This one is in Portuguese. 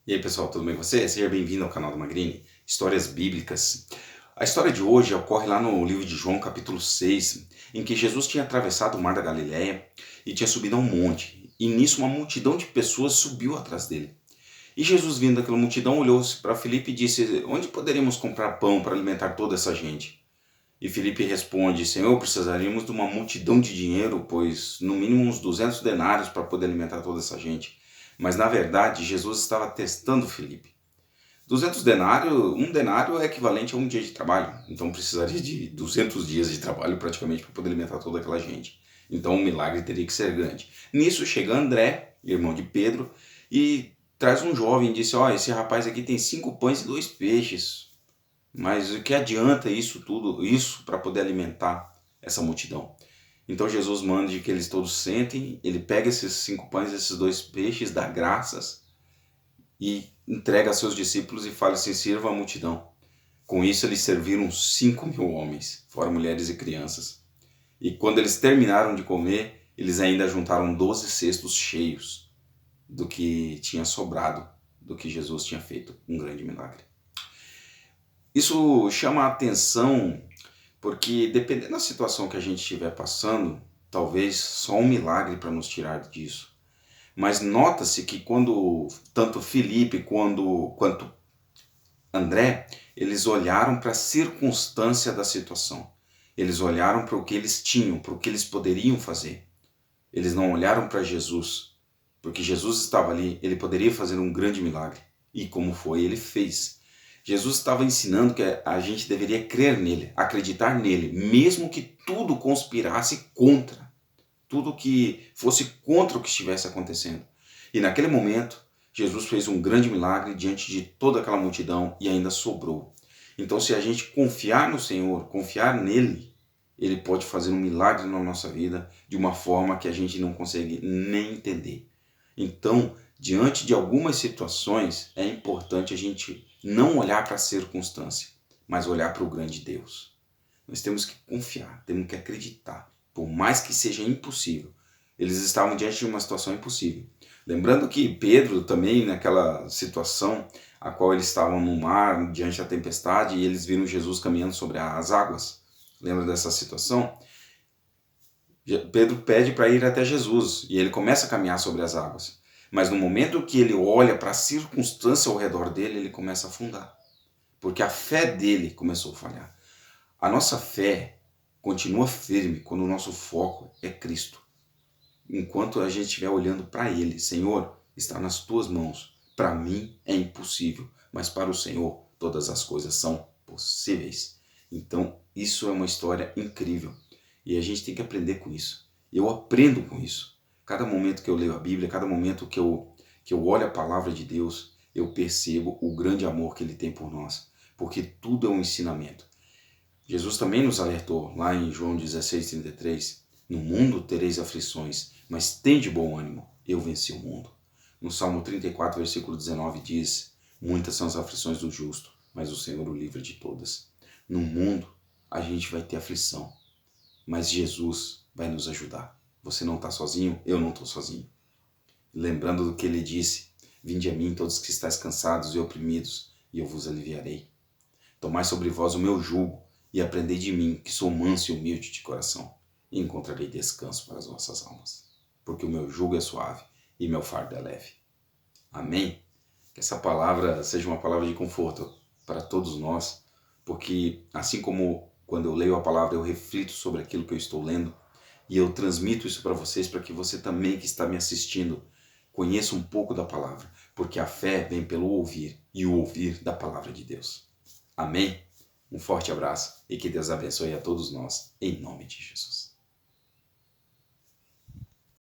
E aí pessoal, tudo bem com você? Seja bem-vindo ao canal do Magrini, Histórias Bíblicas. A história de hoje ocorre lá no livro de João, capítulo 6, em que Jesus tinha atravessado o mar da Galileia e tinha subido a um monte. E nisso uma multidão de pessoas subiu atrás dele. E Jesus, vindo daquela multidão, olhou-se para Filipe e disse: onde poderíamos comprar pão para alimentar toda essa gente? E Filipe responde: Senhor, precisaríamos de uma multidão de dinheiro, pois no mínimo uns 200 denários para poder alimentar toda essa gente. Mas na verdade Jesus estava testando Filipe. 200 denários, um denário é equivalente a um dia de trabalho, então precisaria de 200 dias de trabalho praticamente para poder alimentar toda aquela gente. Então o milagre teria que ser grande. Nisso chega André, irmão de Pedro, e traz um jovem e disse: esse rapaz aqui tem 5 pães e 2 peixes. Mas o que adianta isso tudo, isso para poder alimentar essa multidão? Então Jesus manda que eles todos sentem, ele pega esses 5 pães e esses 2 peixes, dá graças e entrega a seus discípulos e fala assim: sirva a multidão. Com isso eles serviram 5.000 homens, fora mulheres e crianças. E quando eles terminaram de comer, eles ainda juntaram 12 cestos cheios do que tinha sobrado, do que Jesus tinha feito, um grande milagre. Isso chama a atenção porque, dependendo da situação que a gente estiver passando, talvez só um milagre para nos tirar disso. Mas nota-se que quando tanto Filipe quanto André, eles olharam para a circunstância da situação. Eles olharam para o que eles tinham, para o que eles poderiam fazer. Eles não olharam para Jesus, porque Jesus estava ali, ele poderia fazer um grande milagre. E como foi, ele fez. Jesus estava ensinando que a gente deveria crer nele, acreditar nele, mesmo que tudo conspirasse contra, tudo que fosse contra o que estivesse acontecendo. E naquele momento, Jesus fez um grande milagre diante de toda aquela multidão e ainda sobrou. Então, se a gente confiar no Senhor, confiar nele, ele pode fazer um milagre na nossa vida de uma forma que a gente não consegue nem entender. Então, diante de algumas situações, é importante a gente não olhar para a circunstância, mas olhar para o grande Deus. Nós temos que confiar, temos que acreditar, por mais que seja impossível. Eles estavam diante de uma situação impossível. Lembrando que Pedro também, naquela situação a qual eles estavam no mar, diante da tempestade, e eles viram Jesus caminhando sobre as águas. Lembra dessa situação? Pedro pede para ir até Jesus e ele começa a caminhar sobre as águas. Mas no momento que ele olha para a circunstância ao redor dele, ele começa a afundar. Porque a fé dele começou a falhar. A nossa fé continua firme quando o nosso foco é Cristo. Enquanto a gente estiver olhando para Ele, Senhor, está nas tuas mãos. Para mim é impossível, mas para o Senhor todas as coisas são possíveis. Então isso é uma história incrível e a gente tem que aprender com isso. Eu aprendo com isso. Cada momento que eu leio a Bíblia, cada momento que eu olho a palavra de Deus, eu percebo o grande amor que Ele tem por nós, porque tudo é um ensinamento. Jesus também nos alertou lá em João 16:33, no mundo tereis aflições, mas tende bom ânimo, eu venci o mundo. No Salmo 34, versículo 19 diz, muitas são as aflições do justo, mas o Senhor o livra de todas. No mundo a gente vai ter aflição, mas Jesus vai nos ajudar. Você não está sozinho, eu não estou sozinho. Lembrando do que ele disse, vinde a mim todos que estáis cansados e oprimidos, e eu vos aliviarei. Tomai sobre vós o meu jugo, e aprendei de mim, que sou manso e humilde de coração, e encontrarei descanso para as vossas almas. Porque o meu jugo é suave e meu fardo é leve. Amém? Que essa palavra seja uma palavra de conforto para todos nós, porque assim como quando eu leio a palavra eu reflito sobre aquilo que eu estou lendo, e eu transmito isso para vocês, para que você também que está me assistindo conheça um pouco da palavra, porque a fé vem pelo ouvir, e o ouvir da palavra de Deus. Amém? Um forte abraço e que Deus abençoe a todos nós, em nome de Jesus.